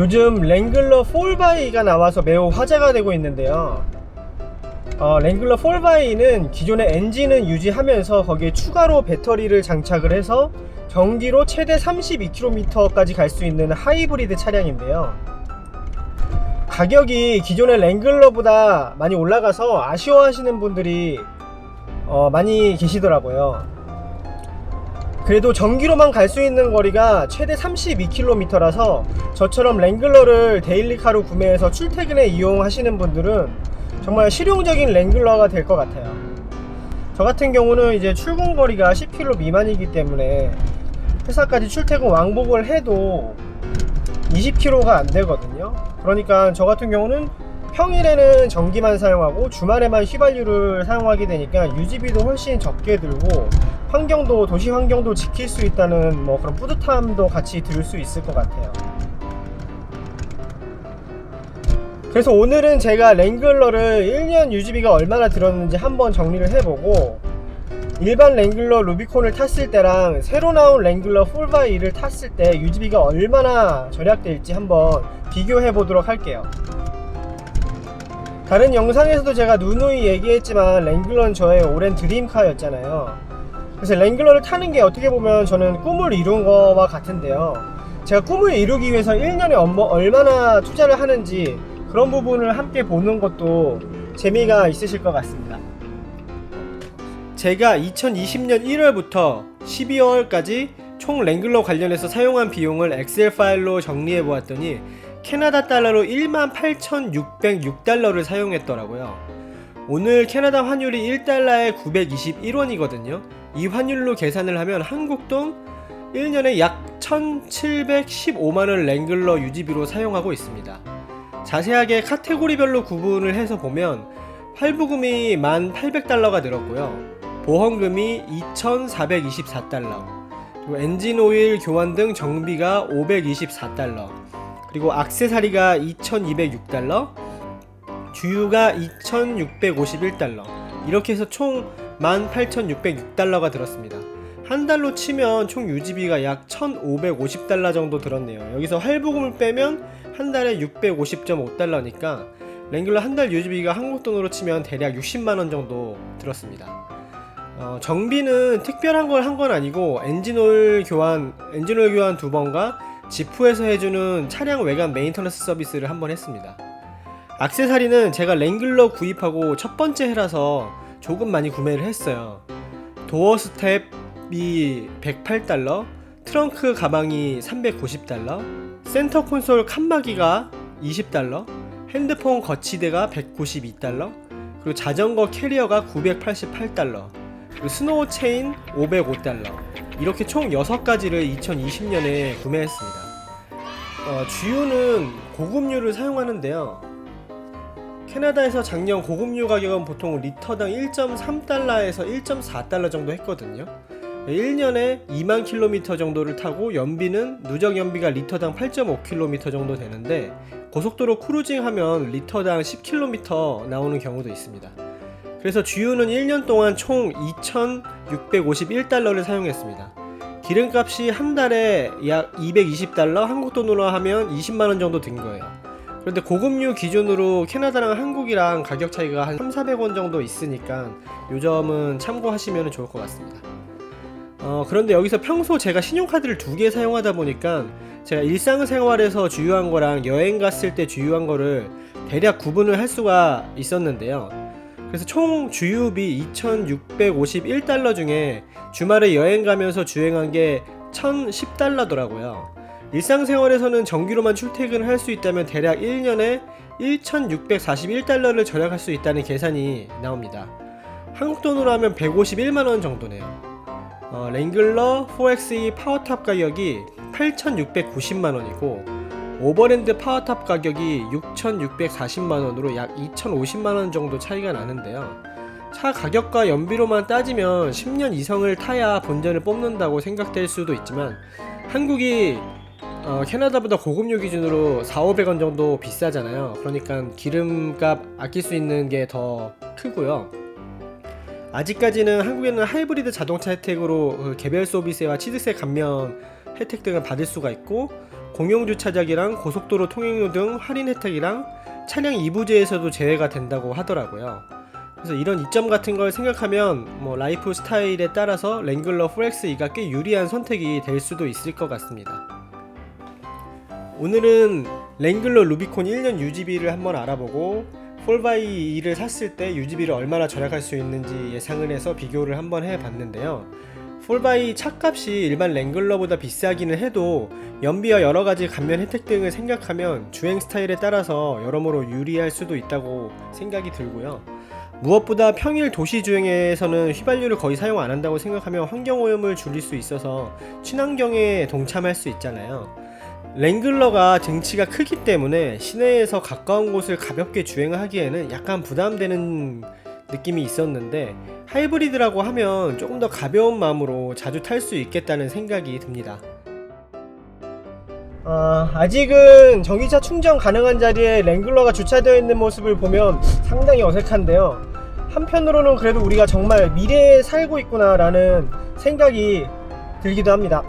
요즘 랭글러 4x가 나와서 매우 화제가 되고 있는데요. 랭글러 4x는 기존의 엔진은 유지하면서 거기에 추가로 배터리를 장착을 해서 전기로 최대 32km까지 갈 수 있는 하이브리드 차량인데요. 가격이 기존의 랭글러보다 많이 올라가서 아쉬워하시는 분들이 많이 계시더라고요. 그래도 전기로만 갈 수 있는 거리가 최대 32km라서 저처럼 랭글러를 데일리카로 구매해서 출퇴근에 이용하시는 분들은 정말 실용적인 랭글러가 될 것 같아요. 저 같은 경우는 이제 출근 거리가 10km 미만이기 때문에 회사까지 출퇴근 왕복을 해도 20km가 안 되거든요. 그러니까 저 같은 경우는 평일에는 전기만 사용하고 주말에만 휘발유를 사용하게 되니까 유지비도 훨씬 적게 들고 도시 환경도 지킬 수 있다는 그런 뿌듯함도 같이 들을 수 있을 것 같아요. 그래서 오늘은 제가 랭글러를 1년 유지비가 얼마나 들었는지 한번 정리를 해보고, 일반 랭글러 루비콘을 탔을 때랑 새로 나온 랭글러 4x를 탔을 때 유지비가 얼마나 절약될지 한번 비교해 보도록 할게요. 다른 영상에서도 제가 누누이 얘기했지만 랭글러는 저의 오랜 드림카였잖아요. 그래서 랭글러를 타는 게 어떻게 보면 저는 꿈을 이룬 거와 같은데요. 제가 꿈을 이루기 위해서 1년에 얼마나 투자를 하는지 그런 부분을 함께 보는 것도 재미가 있으실 것 같습니다. 제가 2020년 1월부터 12월까지 총 랭글러 관련해서 사용한 비용을 엑셀 파일로 정리해 보았더니 캐나다 달러로 18,606달러를 사용했더라고요. 오늘 캐나다 환율이 1달러에 921원이거든요. 이 환율로 계산을 하면 한국돈 1년에 약 1,715만원 랭글러 유지비로 사용하고 있습니다. 자세하게 카테고리별로 구분을 해서 보면 할부금이 1,800달러가 들었고요. 보험금이 2,424달러, 그리고 엔진오일 교환 등 정비가 524달러, 그리고 액세서리가 2,206달러, 주유가 2,651달러, 이렇게 해서 총 18,606달러가 들었습니다. 한 달로 치면 총 유지비가 약 1,550달러 정도 들었네요. 여기서 할부금을 빼면 한 달에 650.5달러니까 랭글러 한 달 유지비가 한국 돈으로 치면 대략 60만원 정도 들었습니다. 정비는 특별한 걸 한 건 아니고 엔진오일 교환 2번과 지프에서 해주는 차량 외관 메인터넌스 서비스를 한번 했습니다. 액세서리는 제가 랭글러 구입하고 첫 번째 해라서 조금 많이 구매를 했어요. 도어 스텝이 108달러, 트렁크 가방이 390달러, 센터 콘솔 칸막이가 20달러, 핸드폰 거치대가 192달러, 그리고 자전거 캐리어가 988달러, 그리고 스노우 체인 505달러, 이렇게 총 6가지를 2020년에 구매했습니다. 주유는 고급유를 사용하는데요. 캐나다에서 작년 고급유 가격은 보통 리터당 1.3달러에서 1.4달러 정도 했거든요. 1년에 2만 킬로미터 정도를 타고 연비는 누적 연비가 리터당 8.5km 정도 되는데 고속도로 크루징 하면 리터당 10km 나오는 경우도 있습니다. 그래서 주유는 1년 동안 총 2,651달러를 사용했습니다. 기름값이 한 달에 약 220달러, 한국 돈으로 하면 20만원 정도 든 거예요. 그런데 고급유 기준으로 캐나다랑 한국이랑 가격 차이가 한 300~400원 정도 있으니까 요 점은 참고하시면 좋을 것 같습니다. 그런데 여기서 평소 제가 신용카드를 2개 사용하다 보니까 제가 일상생활에서 주유한 거랑 여행 갔을 때 주유한 거를 대략 구분을 할 수가 있었는데요. 그래서 총 주유비 2,651달러 중에 주말에 여행 가면서 주행한 게 1,010달러더라고요. 일상생활에서는 전기로만 출퇴근을 할 수 있다면 대략 1년에 1,641달러를 절약할 수 있다는 계산이 나옵니다. 한국 돈으로 하면 151만원 정도네요. 랭글러 4xe 파워탑 가격이 8,690만원이고 오버랜드 파워탑 가격이 6,640만원으로 약 2,050만원 정도 차이가 나는데요. 차 가격과 연비로만 따지면 10년 이상을 타야 본전을 뽑는다고 생각될 수도 있지만 한국이 캐나다보다 고급유 기준으로 400~500원 정도 비싸잖아요. 그러니까 기름값 아낄 수 있는 게 더 크고요. 아직까지는 한국에는 하이브리드 자동차 혜택으로 개별 소비세와 취득세 감면 혜택 등을 받을 수가 있고 공용주차장이랑 고속도로 통행료 등 할인 혜택이랑 차량 이부제에서도 제외가 된다고 하더라고요. 그래서 이런 이점 같은 걸 생각하면 라이프 스타일에 따라서 랭글러 4XE가 꽤 유리한 선택이 될 수도 있을 것 같습니다. 오늘은 랭글러 루비콘 1년 유지비를 한번 알아보고 4x2를 샀을 때 유지비를 얼마나 절약할 수 있는지 예상을 해서 비교를 한번 해봤는데요. 4x 차값이 일반 랭글러보다 비싸기는 해도 연비와 여러가지 감면 혜택 등을 생각하면 주행 스타일에 따라서 여러모로 유리할 수도 있다고 생각이 들고요. 무엇보다 평일 도시 주행에서는 휘발유를 거의 사용 안 한다고 생각하면 환경오염을 줄일 수 있어서 친환경에 동참할 수 있잖아요. 랭글러가 등치가 크기 때문에 시내에서 가까운 곳을 가볍게 주행하기에는 약간 부담되는 느낌이 있었는데 하이브리드라고 하면 조금 더 가벼운 마음으로 자주 탈 수 있겠다는 생각이 듭니다. 아직은 전기차 충전 가능한 자리에 랭글러가 주차되어 있는 모습을 보면 상당히 어색한데요. 한편으로는 그래도 우리가 정말 미래에 살고 있구나 라는 생각이 들기도 합니다.